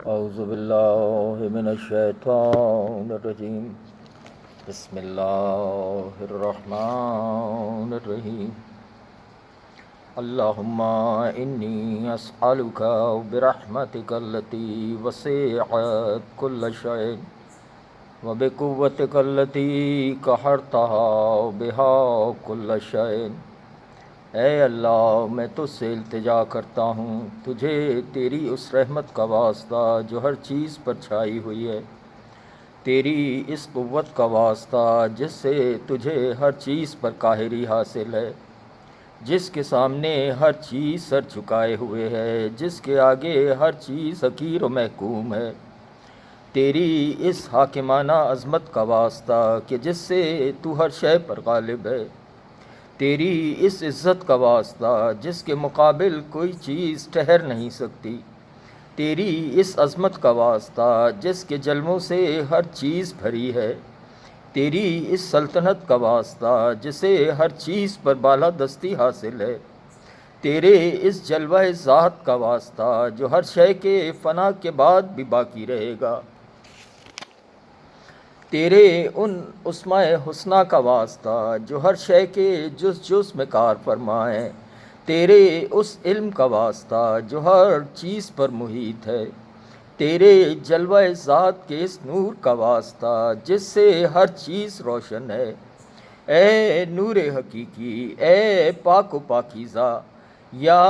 اعوذ باللہ من الشیطان الرجیم بسم اللہ الرحمن الرحیم اللہم انی اسألک برحمتک التی وسعت کل شیء وبقوتک التی قہرتها بها کل شیء۔ اے اللہ، میں تجھ سے التجا کرتا ہوں، تجھے تیری اس رحمت کا واسطہ جو ہر چیز پر چھائی ہوئی ہے، تیری اس قوت کا واسطہ جس سے تجھے ہر چیز پر قاہری حاصل ہے، جس کے سامنے ہر چیز سر جھکائے ہوئے ہے، جس کے آگے ہر چیز حقیر و محکوم ہے، تیری اس حاکمانہ عظمت کا واسطہ کہ جس سے تو ہر شے پر غالب ہے، تیری اس عزت کا واسطہ جس کے مقابل کوئی چیز ٹھہر نہیں سکتی، تیری اس عظمت کا واسطہ جس کے جلووں سے ہر چیز بھری ہے، تیری اس سلطنت کا واسطہ جسے ہر چیز پر بالادستی حاصل ہے، تیرے اس جلوہ ذات کا واسطہ جو ہر شے کے فنا کے بعد بھی باقی رہے گا، تیرے ان اسماء حسنہ کا واسطہ جو ہر شے کے جز میں کار فرما ہے، تیرے اس علم کا واسطہ جو ہر چیز پر محیط ہے، تیرے جلوہ ذات کے اس نور کا واسطہ جس سے ہر چیز روشن ہے، اے نور حقیقی، اے پاک و پاکیزہ، یا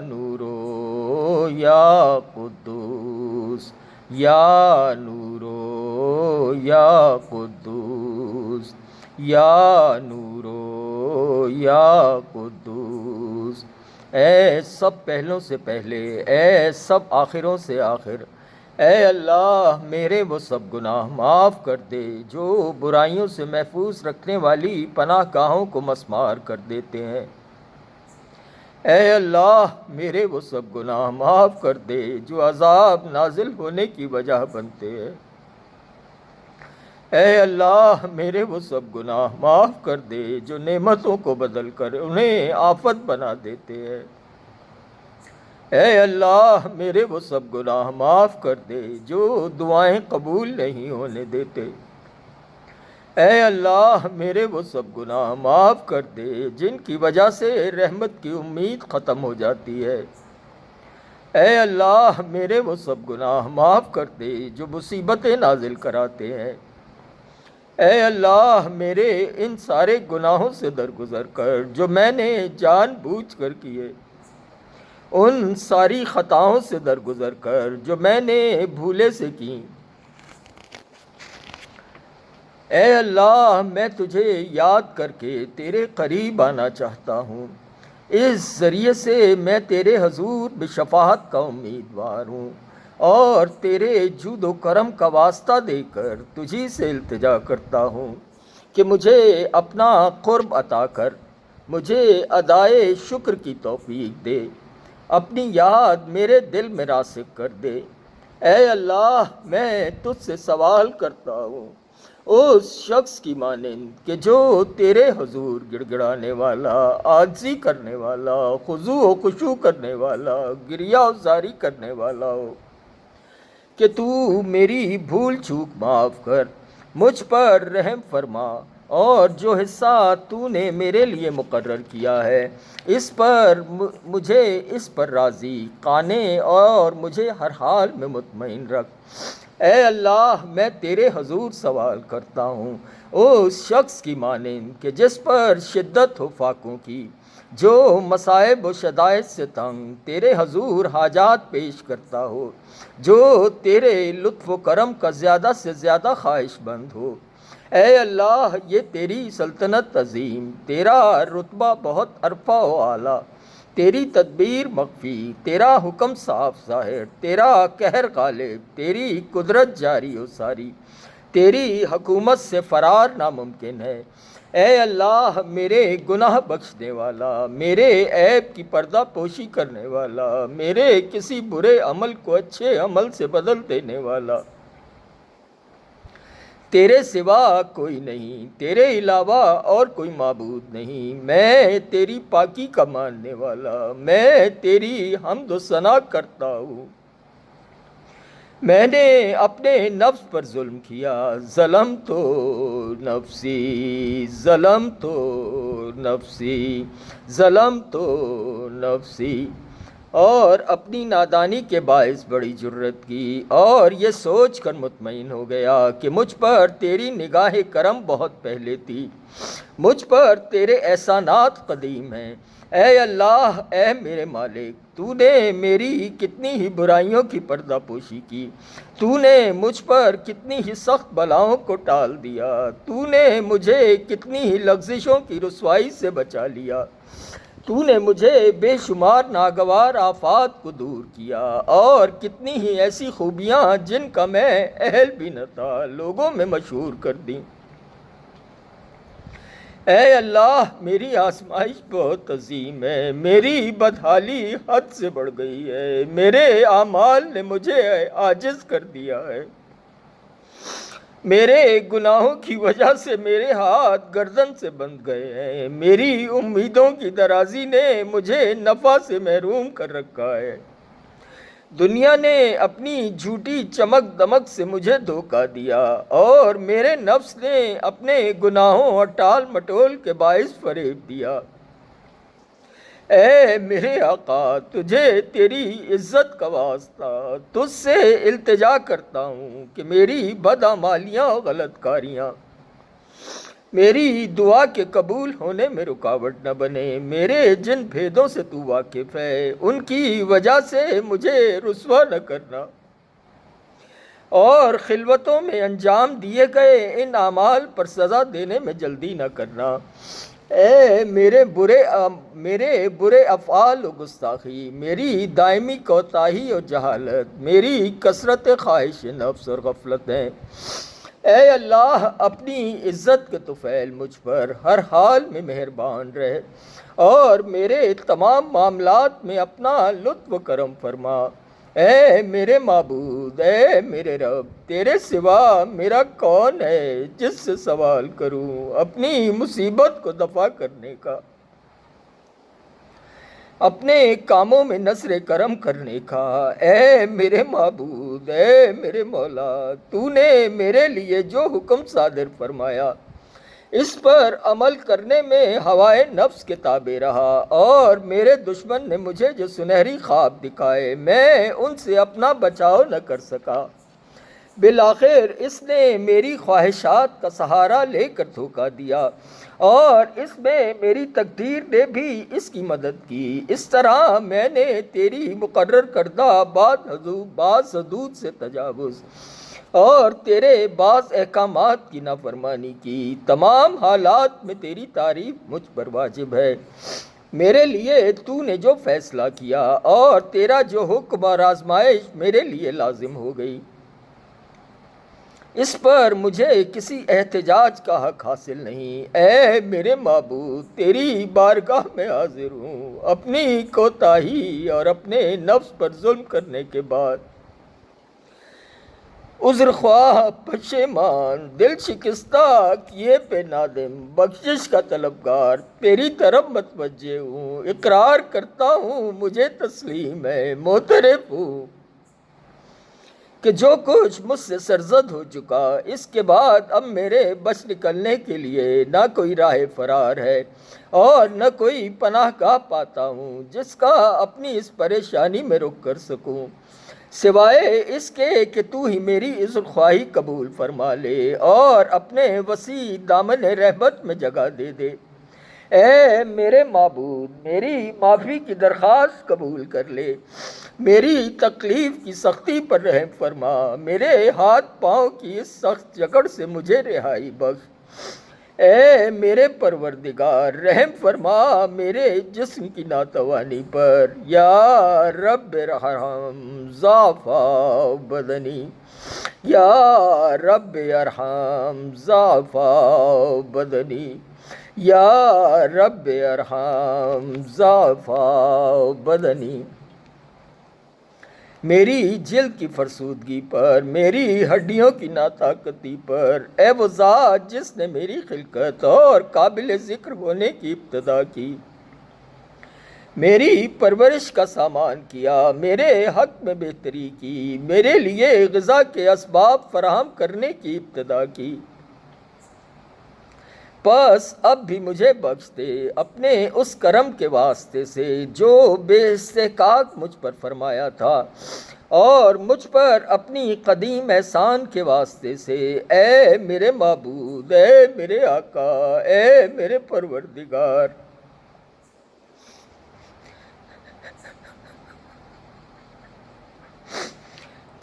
نورو یا قدوس، یا نورو یا قدوس، یا نورو یا قدوس۔ اے سب پہلوں سے پہلے، اے سب آخروں سے آخر، اے اللہ میرے وہ سب گناہ معاف کر دے جو برائیوں سے محفوظ رکھنے والی پناہ گاہوں کو مسمار کر دیتے ہیں۔ اے اللہ میرے وہ سب گناہ معاف کر دے جو عذاب نازل ہونے کی وجہ بنتے ہیں۔ اے اللہ میرے وہ سب گناہ معاف کر دے جو نعمتوں کو بدل کر انہیں آفت بنا دیتے ہیں۔ اے اللہ میرے وہ سب گناہ معاف کر دے جو دعائیں قبول نہیں ہونے دیتے۔ اے اللہ میرے وہ سب گناہ معاف کر دے جن کی وجہ سے رحمت کی امید ختم ہو جاتی ہے۔ اے اللہ میرے وہ سب گناہ معاف کر دے جو مصیبتیں نازل کراتے ہیں۔ اے اللہ میرے ان سارے گناہوں سے درگزر کر جو میں نے جان بوجھ کر کیے، ان ساری خطاؤں سے درگزر کر جو میں نے بھولے سے کی۔ اے اللہ میں تجھے یاد کر کے تیرے قریب آنا چاہتا ہوں، اس ذریعے سے میں تیرے حضور بشفاعت کا امیدوار ہوں، اور تیرے جود و کرم کا واسطہ دے کر تجھی سے التجا کرتا ہوں کہ مجھے اپنا قرب عطا کر، مجھے ادائے شکر کی توفیق دے، اپنی یاد میرے دل میں راسخ کر دے۔ اے اللہ میں تجھ سے سوال کرتا ہوں اس شخص کی مانند کہ جو تیرے حضور گڑ گڑانے والا، عاجزی کرنے والا، خضوع و خشوع کرنے والا، گریہ و زاری کرنے والا ہو، کہ تو میری بھول چوک معاف کر، مجھ پر رحم فرما، اور جو حصہ تو نے میرے لیے مقرر کیا ہے اس پر مجھے اس پر راضی، قانع اور مجھے ہر حال میں مطمئن رکھ۔ اے اللہ میں تیرے حضور سوال کرتا ہوں اس شخص کی مانند کہ جس پر شدت ہو فاقوں کی، جو مصائب و شدائد سے تنگ تیرے حضور حاجات پیش کرتا ہو، جو تیرے لطف و کرم کا زیادہ سے زیادہ خواہش مند ہو۔ اے اللہ یہ تیری سلطنت عظیم، تیرا رتبہ بہت عرفہ و اعلیٰ، تیری تدبیر مخفی، تیرا حکم صاف ظاہر، تیرا قہر غالب، تیری قدرت جاری و ساری، تیری حکومت سے فرار ناممکن ہے۔ اے اللہ میرے گناہ بخشنے والا، میرے عیب کی پردہ پوشی کرنے والا، میرے کسی برے عمل کو اچھے عمل سے بدل دینے والا، تیرے سوا کوئی نہیں، تیرے علاوہ اور کوئی معبود نہیں، میں تیری پاکی کا ماننے والا، میں تیری حمد و ثنا کرتا ہوں۔ میں نے اپنے نفس پر ظلم کیا، ظلم تو نفسی، ظلم تو نفسی، ظلم تو نفسی، اور اپنی نادانی کے باعث بڑی جرت کی، اور یہ سوچ کر مطمئن ہو گیا کہ مجھ پر تیری نگاہ کرم بہت پہلے تھی، مجھ پر تیرے احسانات قدیم ہیں۔ اے اللہ، اے میرے مالک، تو نے میری کتنی ہی برائیوں کی پردہ پوشی کی، تو نے مجھ پر کتنی ہی سخت بلاؤں کو ٹال دیا، تو نے مجھے کتنی ہی لغزشوں کی رسوائی سے بچا لیا، تو نے مجھے بے شمار ناگوار آفات کو دور کیا، اور کتنی ہی ایسی خوبیاں جن کا میں اہل بھی نہ تھا لوگوں میں مشہور کر دیں۔ اے اللہ، میری آزمائش بہت عظیم ہے، میری بدحالی حد سے بڑھ گئی ہے، میرے اعمال نے مجھے عاجز کر دیا ہے، میرے گناہوں کی وجہ سے میرے ہاتھ گردن سے بندھ گئے ہیں، میری امیدوں کی درازی نے مجھے نفع سے محروم کر رکھا ہے، دنیا نے اپنی جھوٹی چمک دمک سے مجھے دھوکہ دیا، اور میرے نفس نے اپنے گناہوں اور ٹال مٹول کے باعث فریب دیا۔ اے میرے آقا، تجھے تیری عزت کا واسطہ، تجھ سے التجا کرتا ہوں کہ میری بدعمالیاں اور غلط کاریاں میری دعا کے قبول ہونے میں رکاوٹ نہ بنے، میرے جن بھیدوں سے تو واقف ہے ان کی وجہ سے مجھے رسوا نہ کرنا، اور خلوتوں میں انجام دیے گئے ان اعمال پر سزا دینے میں جلدی نہ کرنا۔ اے میرے برے افعال و گستاخی، میری دائمی کوتاہی اور جہالت، میری کثرت خواہش نفس اور غفلتیں، اے اللہ، اپنی عزت کے طفیل مجھ پر ہر حال میں مہربان رہ، اور میرے تمام معاملات میں اپنا لطف و کرم فرما۔ اے میرے معبود، اے میرے رب، تیرے سوا میرا کون ہے جس سے سوال کروں اپنی مصیبت کو دفع کرنے کا، اپنے کاموں میں نثر کرم کرنے کا۔ اے میرے معبود، اے میرے مولا، تو نے میرے لیے جو حکم صادر فرمایا اس پر عمل کرنے میں ہوائے نفس کے تابع رہا، اور میرے دشمن نے مجھے جو سنہری خواب دکھائے میں ان سے اپنا بچاؤ نہ کر سکا، بالآخر اس نے میری خواہشات کا سہارا لے کر دھوکہ دیا، اور اس میں میری تقدیر نے بھی اس کی مدد کی، اس طرح میں نے تیری مقرر کردہ بعض حدود سے تجاوز اور تیرے بعض احکامات کی نافرمانی کی۔ تمام حالات میں تیری تعریف مجھ پر واجب ہے، میرے لیے تو نے جو فیصلہ کیا اور تیرا جو حکم اور آزمائش میرے لیے لازم ہو گئی، اس پر مجھے کسی احتجاج کا حق حاصل نہیں۔ اے میرے معبود، تیری بارگاہ میں حاضر ہوں، اپنی کوتاہی اور اپنے نفس پر ظلم کرنے کے بعد عذر خواہ، پشیمان، دل شکستہ، کیے پہ نادم، بخشش کا طلبگار تیری طرف متوجہ ہوں، اقرار کرتا ہوں مجھے تسلیم ہے، معترف ہوں کہ جو کچھ مجھ سے سرزد ہو چکا، اس کے بعد اب میرے بچ نکلنے کے لیے نہ کوئی راہ فرار ہے اور نہ کوئی پناہ گاہ پاتا ہوں جس کا اپنی اس پریشانی میں رک کر سکوں، سوائے اس کے کہ تو ہی میری عذر خواہی قبول فرما لے اور اپنے وسیع دامن رحمت میں جگہ دے دے۔ اے میرے معبود، میری معافی کی درخواست قبول کر لے، میری تکلیف کی سختی پر رحم فرما، میرے ہاتھ پاؤں کی اس سخت جکڑ سے مجھے رہائی بخش۔ اے میرے پروردگار، رحم فرما میرے جسم کی ناتوانی پر، یا رب ارحم ضعف بدنی، یا رب ارحم ضعف بدنی، یا رب ارحم ضعف بدنی، میری جلد کی فرسودگی پر، میری ہڈیوں کی ناطاقتی پر، اے وہ ذات جس نے میری خلقت اور قابل ذکر ہونے کی ابتدا کی، میری پرورش کا سامان کیا، میرے حق میں بہتری کی، میرے لیے غذا کے اسباب فراہم کرنے کی ابتدا کی۔ پس اب بھی مجھے بخش دے اپنے اس کرم کے واسطے سے جو بے استحقاق مجھ پر فرمایا تھا، اور مجھ پر اپنی قدیم احسان کے واسطے سے۔ اے میرے معبود، اے میرے آقا، اے میرے پروردگار،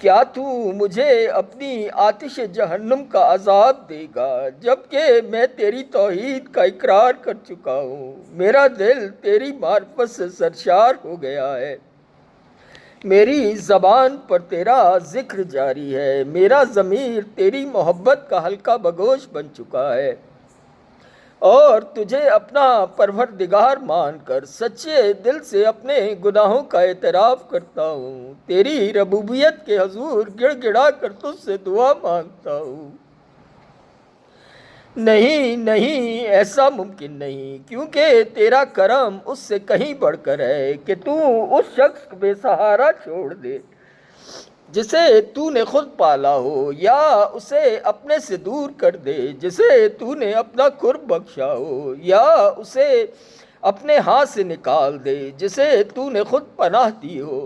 کیا تو مجھے اپنی آتش جہنم کا عذاب دے گا جبکہ میں تیری توحید کا اقرار کر چکا ہوں؟ میرا دل تیری معرفت سے سرشار ہو گیا ہے، میری زبان پر تیرا ذکر جاری ہے، میرا ضمیر تیری محبت کا حلقہ بگوش بن چکا ہے، اور تجھے اپنا پروردگار مان کر سچے دل سے اپنے گناہوں کا اعتراف کرتا ہوں۔ تیری ربوبیت کے حضور گڑ گڑا کر تجھ سے دعا مانگتا ہوں۔ نہیں نہیں، ایسا ممکن نہیں، کیونکہ تیرا کرم اس سے کہیں بڑھ کر ہے کہ تو اس شخص کو بے سہارا چھوڑ دے جسے تو نے خود پالا ہو، یا اسے اپنے سے دور کر دے جسے تو نے اپنا قرب بخشا ہو، یا اسے اپنے ہاتھ سے نکال دے جسے تو نے خود پناہ دی ہو،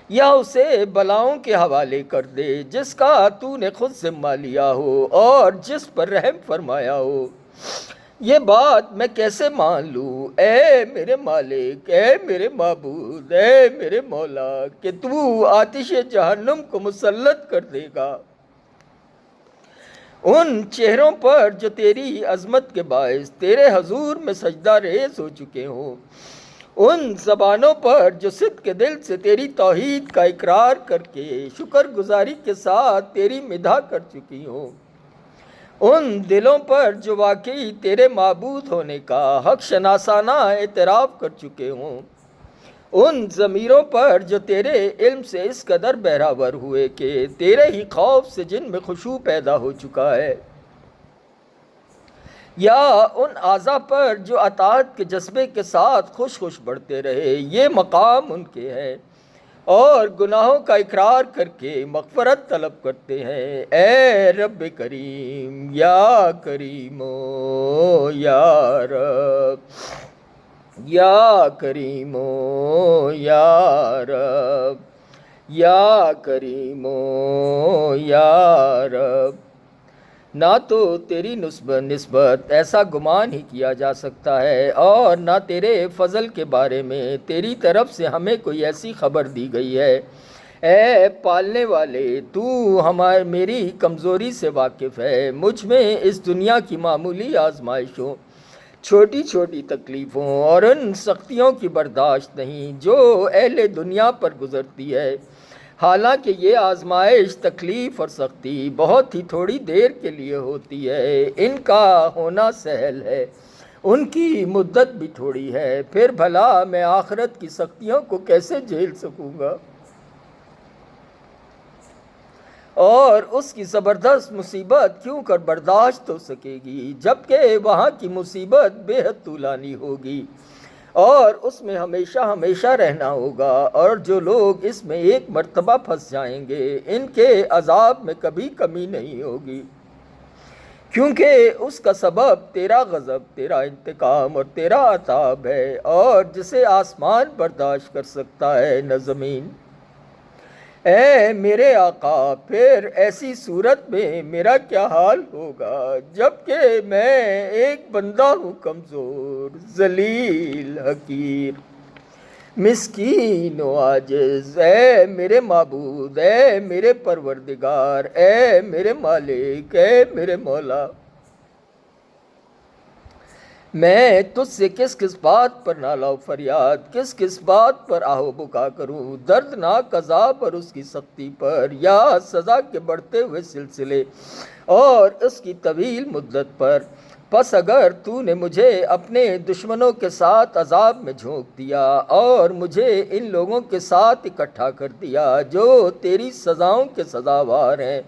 یا اسے بلاؤں کے حوالے کر دے جس کا تو نے خود ذمہ لیا ہو اور جس پر رحم فرمایا ہو۔ یہ بات میں کیسے مان لوں اے میرے مالک، اے میرے معبود، اے میرے مولا، کہ تو آتش جہنم کو مسلط کر دے گا ان چہروں پر جو تیری عظمت کے باعث تیرے حضور میں سجدہ ریز ہو چکے ہوں، ان زبانوں پر جو صدق کے دل سے تیری توحید کا اقرار کر کے شکر گزاری کے ساتھ تیری مدح کر چکی ہوں، ان دلوں پر جو واقعی تیرے معبود ہونے کا حق شناسانہ اعتراف کر چکے ہوں، ان ضمیروں پر جو تیرے علم سے اس قدر بہراور ہوئے کہ تیرے ہی خوف سے جن میں خشوع پیدا ہو چکا ہے، یا ان اعضاء پر جو اطاعت کے جذبے کے ساتھ خوش خوش بڑھتے رہے، یہ مقام ان کے ہے اور گناہوں کا اقرار کر کے مغفرت طلب کرتے ہیں۔ اے رب کریم، یا کریمو یا رب، یا کریمو یا رب، یا کریمو یا رب، نہ تو تیری نسبت ایسا گمان ہی کیا جا سکتا ہے، اور نہ تیرے فضل کے بارے میں تیری طرف سے ہمیں کوئی ایسی خبر دی گئی ہے۔ اے پالنے والے، تو میری کمزوری سے واقف ہے، مجھ میں اس دنیا کی معمولی آزمائشوں، چھوٹی چھوٹی تکلیفوں اور ان سختیوں کی برداشت نہیں جو اہل دنیا پر گزرتی ہے، حالانکہ یہ آزمائش، تکلیف اور سختی بہت ہی تھوڑی دیر کے لیے ہوتی ہے، ان کا ہونا سہل ہے، ان کی مدت بھی تھوڑی ہے، پھر بھلا میں آخرت کی سختیوں کو کیسے جھیل سکوں گا اور اس کی زبردست مصیبت کیوں کر برداشت ہو سکے گی، جبکہ وہاں کی مصیبت بے حد طولانی ہوگی اور اس میں ہمیشہ ہمیشہ رہنا ہوگا، اور جو لوگ اس میں ایک مرتبہ پھنس جائیں گے ان کے عذاب میں کبھی کمی نہیں ہوگی، کیونکہ اس کا سبب تیرا غضب، تیرا انتقام اور تیرا عذاب ہے، اور جسے آسمان برداشت کر سکتا ہے نہ زمین۔ اے میرے آقا، پھر ایسی صورت میں میرا کیا حال ہوگا جبکہ میں ایک بندہ ہوں، کمزور، ذلیل، حقیر، مسکین و عاجز۔ اے میرے معبود، اے میرے پروردگار، اے میرے مالک، اے میرے مولا، میں تجھ سے کس کس بات پر نالہ و فریاد، کس کس بات پر آہ و بکا کروں، دردناک عذاب اور اس کی سختی پر، یا سزا کے بڑھتے ہوئے سلسلے اور اس کی طویل مدت پر۔ پس اگر تو نے مجھے اپنے دشمنوں کے ساتھ عذاب میں جھونک دیا اور مجھے ان لوگوں کے ساتھ اکٹھا کر دیا جو تیری سزاؤں کے سزاوار ہیں،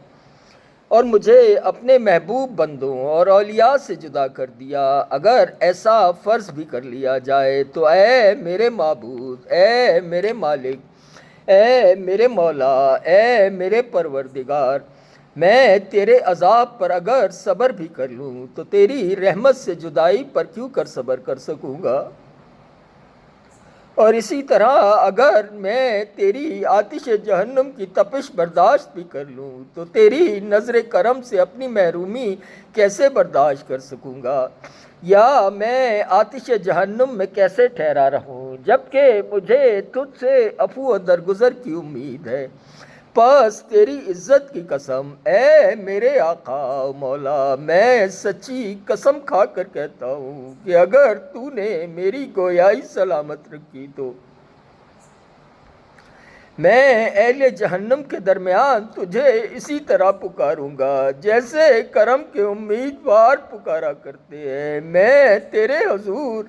اور مجھے اپنے محبوب بندوں اور اولیاء سے جدا کر دیا۔ اگر ایسا فرض بھی کر لیا جائے تو اے میرے معبود، اے میرے مالک، اے میرے مولا، اے میرے پروردگار، میں تیرے عذاب پر اگر صبر بھی کر لوں تو تیری رحمت سے جدائی پر کیوں کر صبر کر سکوں گا؟ اور اسی طرح اگر میں تیری آتش جہنم کی تپش برداشت بھی کر لوں تو تیری نظر کرم سے اپنی محرومی کیسے برداشت کر سکوں گا؟ یا میں آتش جہنم میں کیسے ٹھہرا رہوں جبکہ مجھے تجھ سے عفو و درگزر کی امید ہے؟ پس تیری عزت کی قسم اے میرے آقا و مولا، میں سچی قسم کھا کر کہتا ہوں کہ اگر تو نے میری گویائی سلامت رکھی تو میں اہل جہنم کے درمیان تجھے اسی طرح پکاروں گا جیسے کرم کے امیدوار پکارا کرتے ہیں۔ میں تیرے حضور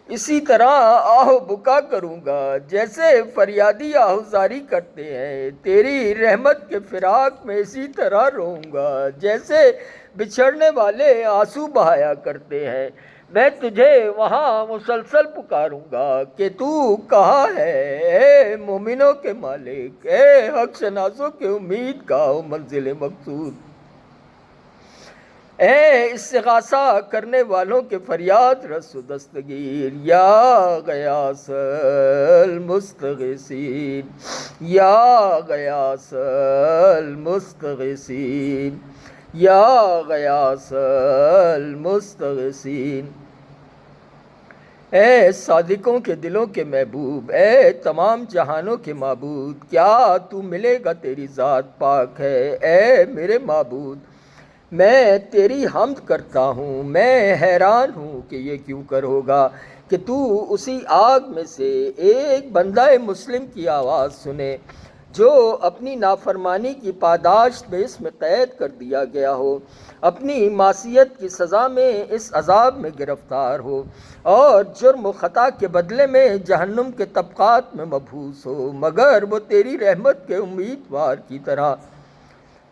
اسی طرح آہ و بکا کروں گا جیسے فریادی آہوزاری کرتے ہیں۔ تیری رحمت کے فراق میں اسی طرح روؤں گا جیسے بچھڑنے والے آنسو بہایا کرتے ہیں۔ میں تجھے وہاں مسلسل پکاروں گا کہ تو کہاں ہے، اے مومنوں کے مالک، اے حق شناسوں کے امید گاہ و منزل مقصود، اے استغاثہ کرنے والوں کے فریاد رس و دستگیر، یا غیاث المستغیثین، یا غیاث المستغیثین، یا غیاث المستغیثین۔ اے صادقوں کے دلوں کے محبوب، اے تمام جہانوں کے معبود، کیا تو ملے گا؟ تیری ذات پاک ہے۔ اے میرے معبود، میں تیری حمد کرتا ہوں، میں حیران ہوں کہ یہ کیوں کر ہوگا کہ تو اسی آگ میں سے ایک بندہ مسلم کی آواز سنے جو اپنی نافرمانی کی پاداش میں اس میں قید کر دیا گیا ہو، اپنی معصیت کی سزا میں اس عذاب میں گرفتار ہو اور جرم و خطا کے بدلے میں جہنم کے طبقات میں مبعوث ہو، مگر وہ تیری رحمت کے امیدوار کی طرح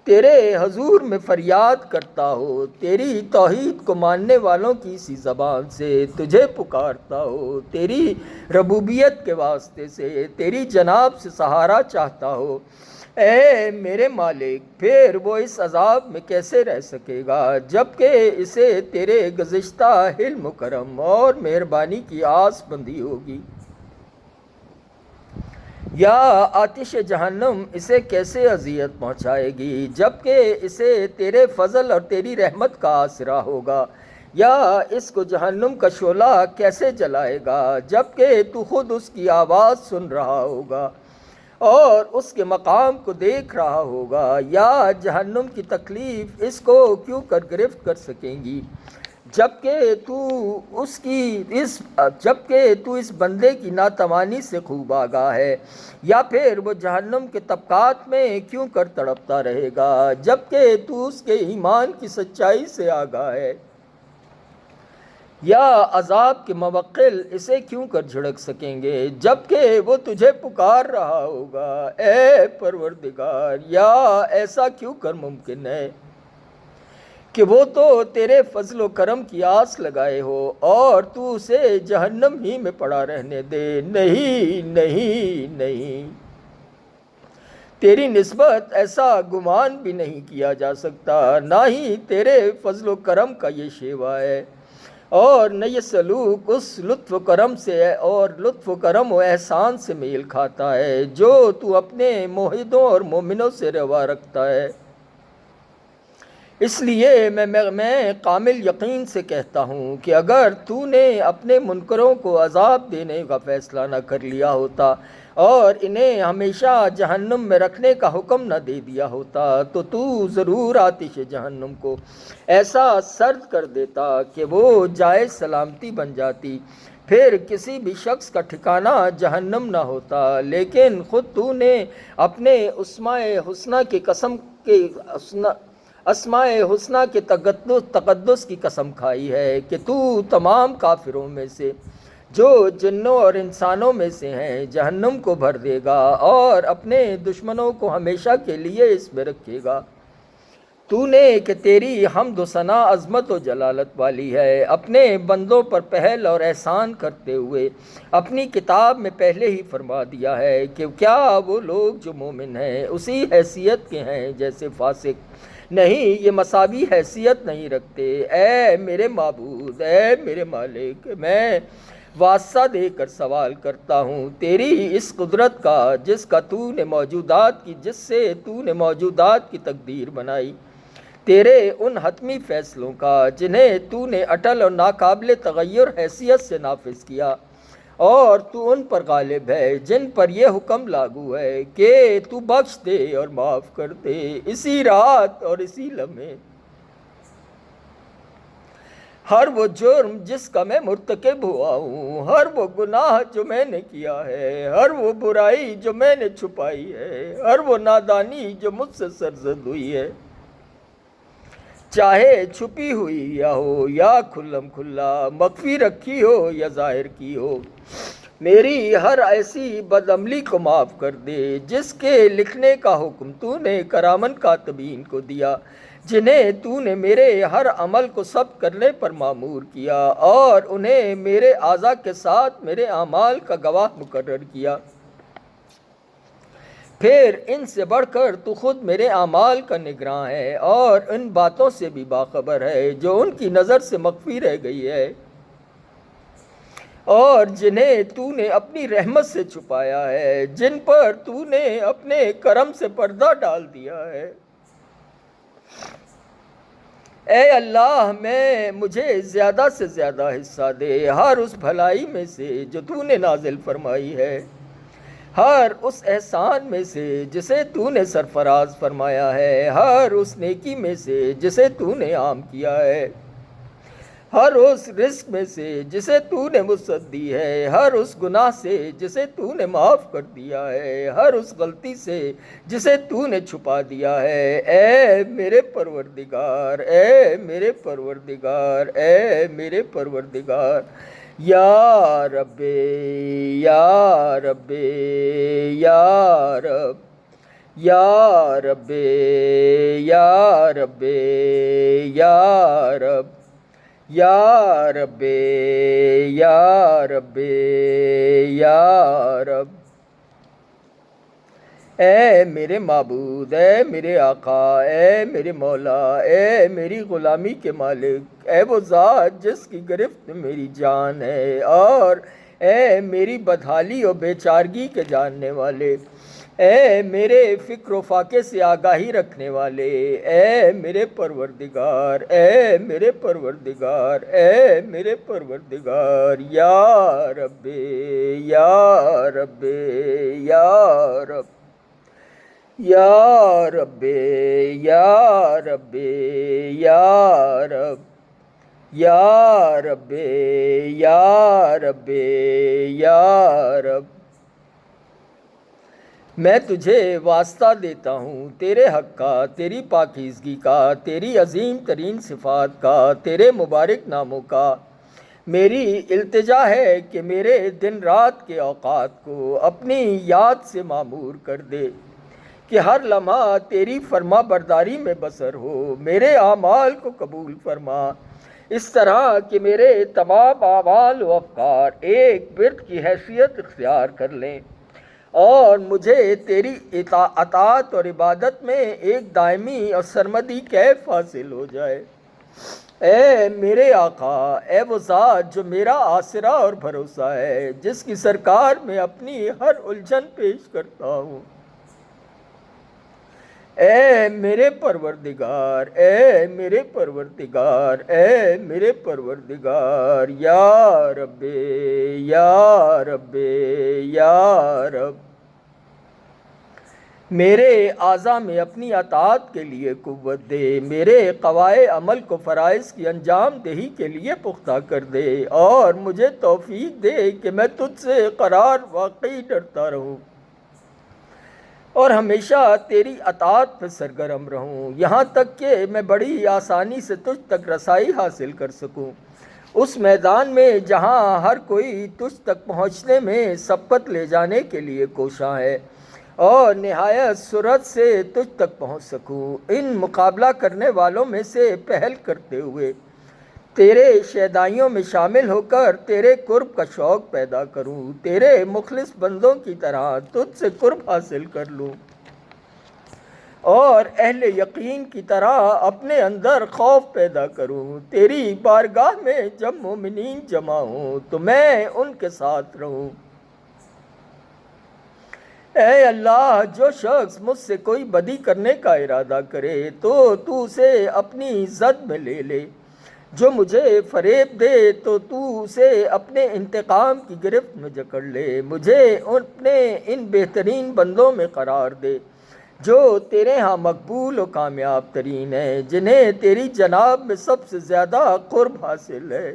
تیرے حضور میں فریاد کرتا ہو، تیری توحید کو ماننے والوں کی سی زبان سے تجھے پکارتا ہو، تیری ربوبیت کے واسطے سے تیری جناب سے سہارا چاہتا ہو۔ اے میرے مالک، پھر وہ اس عذاب میں کیسے رہ سکے گا جبکہ اسے تیرے گزشتہ حلم و کرم اور مہربانی کی آس بندی ہوگی؟ یا آتش جہنم اسے کیسے اذیت پہنچائے گی جبکہ اسے تیرے فضل اور تیری رحمت کا آسرا ہوگا؟ یا اس کو جہنم کا شعلہ کیسے جلائے گا جبکہ تو خود اس کی آواز سن رہا ہوگا اور اس کے مقام کو دیکھ رہا ہوگا؟ یا جہنم کی تکلیف اس کو کیوں کر گرفت کر سکیں گی جبکہ تو اس بندے کی ناتوانی سے خوب آگاہ ہے؟ یا پھر وہ جہنم کے طبقات میں کیوں کر تڑپتا رہے گا جبکہ تو اس کے ایمان کی سچائی سے آگاہ ہے؟ یا عذاب کے موکل اسے کیوں کر جھڑک سکیں گے جبکہ وہ تجھے پکار رہا ہوگا؟ اے پروردگار، یا ایسا کیوں کر ممکن ہے کہ وہ تو تیرے فضل و کرم کی آس لگائے ہو اور تو اسے جہنم ہی میں پڑا رہنے دے؟ نہیں نہیں نہیں، تیری نسبت ایسا گمان بھی نہیں کیا جا سکتا، نہ ہی تیرے فضل و کرم کا یہ شیوا ہے اور نہ یہ سلوک اس لطف و کرم سے اور لطف و کرم و احسان سے میل کھاتا ہے جو تو اپنے موحدوں اور مومنوں سے روا رکھتا ہے۔ اس لیے میں کامل یقین سے کہتا ہوں کہ اگر تو نے اپنے منکروں کو عذاب دینے کا فیصلہ نہ کر لیا ہوتا اور انہیں ہمیشہ جہنم میں رکھنے کا حکم نہ دے دیا ہوتا تو ضرور آتش جہنم کو ایسا سرد کر دیتا کہ وہ جائے سلامتی بن جاتی، پھر کسی بھی شخص کا ٹھکانہ جہنم نہ ہوتا۔ لیکن خود تو نے اپنے اسماء حسنہ کی قسم اسماء حسنہ کے تقدس کی قسم کھائی ہے کہ تو تمام کافروں میں سے جو جنوں اور انسانوں میں سے ہیں جہنم کو بھر دے گا اور اپنے دشمنوں کو ہمیشہ کے لیے اس میں رکھے گا۔ تو نے کہ تیری حمد و ثنا عظمت و جلالت والی ہے، اپنے بندوں پر پہل اور احسان کرتے ہوئے اپنی کتاب میں پہلے ہی فرما دیا ہے کہ کیا وہ لوگ جو مومن ہیں اسی حیثیت کے ہیں جیسے فاسق؟ نہیں، یہ مساوی حیثیت نہیں رکھتے۔ اے میرے معبود، اے میرے مالک، میں واسطہ دے کر سوال کرتا ہوں تیری اس قدرت کا جس سے تو نے موجودات کی تقدیر بنائی، تیرے ان حتمی فیصلوں کا جنہیں تو نے اٹل اور ناقابل تغیر حیثیت سے نافذ کیا، اور تو ان پر غالب ہے جن پر یہ حکم لاگو ہے کہ تو بخش دے اور معاف کر دے۔ اسی رات اور اسی لمحے ہر وہ جرم جس کا میں مرتکب ہوا ہوں، ہر وہ گناہ جو میں نے کیا ہے، ہر وہ برائی جو میں نے چھپائی ہے، ہر وہ نادانی جو مجھ سے سرزد ہوئی ہے، چاہے چھپی ہوئی یا ہو یا کھلم کھلا، مخفی رکھی ہو یا ظاہر کی ہو، میری ہر ایسی بدعملی کو معاف کر دے جس کے لکھنے کا حکم تو نے کرامن کاتبین کو دیا، جنہیں تو نے میرے ہر عمل کو ثبت کرنے پر مامور کیا اور انہیں میرے اعضاء کے ساتھ میرے اعمال کا گواہ مقرر کیا۔ پھر ان سے بڑھ کر تو خود میرے اعمال کا نگراں ہے اور ان باتوں سے بھی باخبر ہے جو ان کی نظر سے مخفی رہ گئی ہے اور جنہیں تو نے اپنی رحمت سے چھپایا ہے، جن پر تو نے اپنے کرم سے پردہ ڈال دیا ہے۔ اے اللہ، مجھے زیادہ سے زیادہ حصہ دے ہر اس بھلائی میں سے جو تو نے نازل فرمائی ہے، ہر اس احسان میں سے جسے تو نے سرفراز فرمایا ہے، ہر اس نیکی میں سے جسے تو نے عام کیا ہے، ہر اس رزق میں سے جسے تو نے وسعت دی ہے، ہر اس گناہ سے جسے تو نے معاف کر دیا ہے، ہر اس غلطی سے جسے تو نے چھپا دیا ہے۔ اے میرے پروردگار، اے میرے پروردگار، اے میرے پروردگار، یا رب، یا رب، یا رب، یا رب، یا رب، یا رب، یا رب، یا رب، یا رب۔ اے میرے معبود، اے میرے آقا، اے میرے مولا، اے میری غلامی کے مالک، اے وہ ذات جس کی گرفت میں میری جان ہے، اور اے میری بدحالی و بیچارگی کے جاننے والے، اے میرے فکر و فاقے سے آگاہی رکھنے والے، اے میرے پروردگار، اے میرے پروردگار، اے میرے پروردگار، یا رب، یا رب، یا رب، یا رب، یا رب، یا رب، یا رب، یا رب، یا رب۔ میں تجھے واسطہ دیتا ہوں تیرے حق کا، تیری پاکیزگی کا، تیری عظیم ترین صفات کا، تیرے مبارک ناموں کا۔ میری التجا ہے کہ میرے دن رات کے اوقات کو اپنی یاد سے معمور کر دے، کہ ہر لمحہ تیری فرما برداری میں بسر ہو۔ میرے اعمال کو قبول فرما اس طرح کہ میرے تمام اعمال و افکار ایک ورد کی حیثیت اختیار کر لیں اور مجھے تیری اطاعت اور عبادت میں ایک دائمی اور سرمدی کیف حاصل ہو جائے۔ اے میرے آقا، اے وہ ذات جو میرا آسرا اور بھروسہ ہے، جس کی سرکار میں اپنی ہر الجھن پیش کرتا ہوں، اے میرے پروردگار، اے میرے پروردگار، اے میرے پروردگار، یا رب، یا رب، یا رب۔ میرے اعضاء میں اپنی اطاعت کے لیے قوت دے، میرے قوائے عمل کو فرائض کی انجام دہی کے لیے پختہ کر دے، اور مجھے توفیق دے کہ میں تجھ سے قرار واقعی ڈرتا رہوں اور ہمیشہ تیری اطاعت پر سرگرم رہوں، یہاں تک کہ میں بڑی آسانی سے تجھ تک رسائی حاصل کر سکوں، اس میدان میں جہاں ہر کوئی تجھ تک پہنچنے میں سبقت لے جانے کے لیے کوشاں ہے، اور نہایت سرعت سے تجھ تک پہنچ سکوں، ان مقابلہ کرنے والوں میں سے پہل کرتے ہوئے تیرے شیدائیوں میں شامل ہو کر تیرے قرب کا شوق پیدا کروں، تیرے مخلص بندوں کی طرح تجھ سے قرب حاصل کر لوں، اور اہل یقین کی طرح اپنے اندر خوف پیدا کروں، تیری بارگاہ میں جب مومنین جمع ہوں تو میں ان کے ساتھ رہوں۔ اے اللہ، جو شخص مجھ سے کوئی بدی کرنے کا ارادہ کرے تو اسے اپنی زد میں لے لے، جو مجھے فریب دے تو اسے اپنے انتقام کی گرفت میں جکڑ لے، مجھے اپنے ان بہترین بندوں میں قرار دے جو تیرے ہاں مقبول و کامیاب ترین ہیں، جنہیں تیری جناب میں سب سے زیادہ قرب حاصل ہے،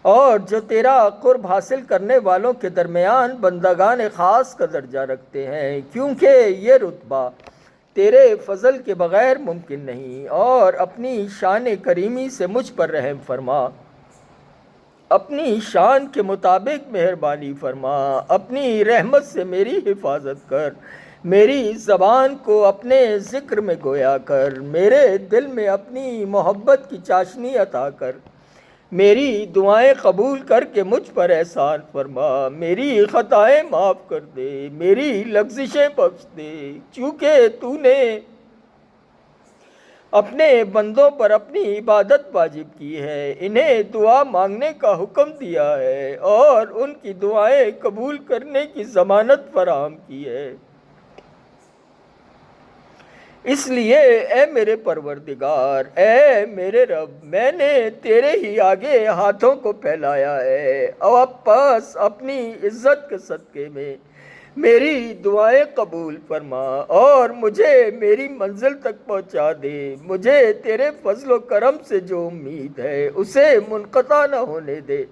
اور جو تیرا قرب حاصل کرنے والوں کے درمیان بندگان خاص کا درجہ رکھتے ہیں، کیونکہ یہ رتبہ تیرے فضل کے بغیر ممکن نہیں، اور اپنی شان کریمی سے مجھ پر رحم فرما، اپنی شان کے مطابق مہربانی فرما، اپنی رحمت سے میری حفاظت کر، میری زبان کو اپنے ذکر میں گویا کر، میرے دل میں اپنی محبت کی چاشنی عطا کر، میری دعائیں قبول کر کے مجھ پر احسان فرما، میری خطائیں معاف کر دے، میری لغزشیں بخش دے، چونکہ تو نے اپنے بندوں پر اپنی عبادت واجب کی ہے، انہیں دعا مانگنے کا حکم دیا ہے، اور ان کی دعائیں قبول کرنے کی ضمانت فراہم کی ہے۔ اس لیے اے میرے پروردگار، اے میرے رب، میں نے تیرے ہی آگے ہاتھوں کو پھیلایا ہے، اب پس اپنی عزت کے صدقے میں میری دعائیں قبول فرما اور مجھے میری منزل تک پہنچا دے، مجھے تیرے فضل و کرم سے جو امید ہے اسے منقطع نہ ہونے دے،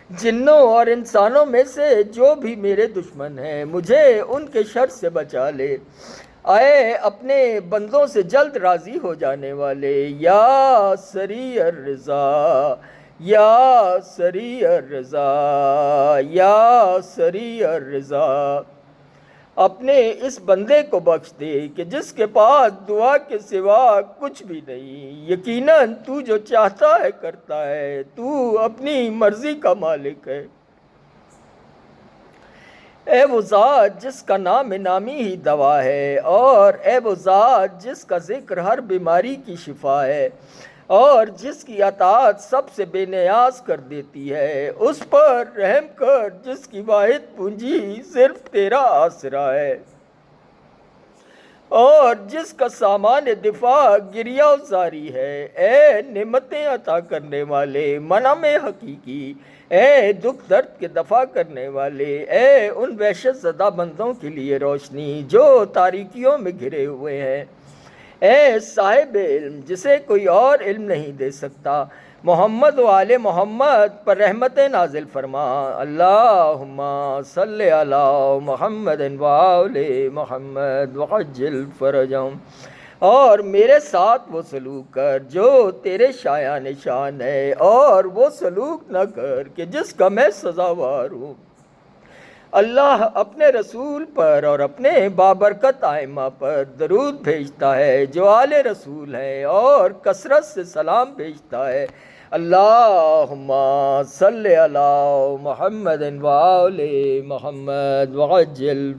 جنوں اور انسانوں میں سے جو بھی میرے دشمن ہیں مجھے ان کے شر سے بچا لے، اے اپنے بندوں سے جلد راضی ہو جانے والے، یا سریع الرضا، یا سریع الرضا، یا سریع الرضا، اپنے اس بندے کو بخش دے کہ جس کے پاس دعا کے سوا کچھ بھی نہیں، یقیناً تو جو چاہتا ہے کرتا ہے، تو اپنی مرضی کا مالک ہے۔ اے وہ ذات جس کا نام نامی ہی دوا ہے، اور اے وہ ذات جس کا ذکر ہر بیماری کی شفا ہے، اور جس کی اطاعت سب سے بے نیاز کر دیتی ہے، اس پر رحم کر جس کی واحد پونجی صرف تیرا آسرا ہے، اور جس کا سامان دفاع گریہ و زاری ہے۔ اے نعمتیں عطا کرنے والے، منعم حقیقی، اے دکھ درد کے دفع کرنے والے، اے ان وحشت زدہ بندوں کے لیے روشنی جو تاریکیوں میں گھرے ہوئے ہیں، اے صاحب علم جسے کوئی اور علم نہیں دے سکتا، محمد و آل محمد پر رحمت نازل فرما، اللہم صلی علی محمد و آل محمد وعجل فرجہم، اور میرے ساتھ وہ سلوک کر جو تیرے شایان شان ہے، اور وہ سلوک نہ کر کہ جس کا میں سزاوار ہوں۔ اللہ اپنے رسول پر اور اپنے بابرکت ائمہ پر درود بھیجتا ہے جو آل رسول ہیں، اور کثرت سے سلام بھیجتا ہے، اللہم صلی علی محمد و آل محمد وعجل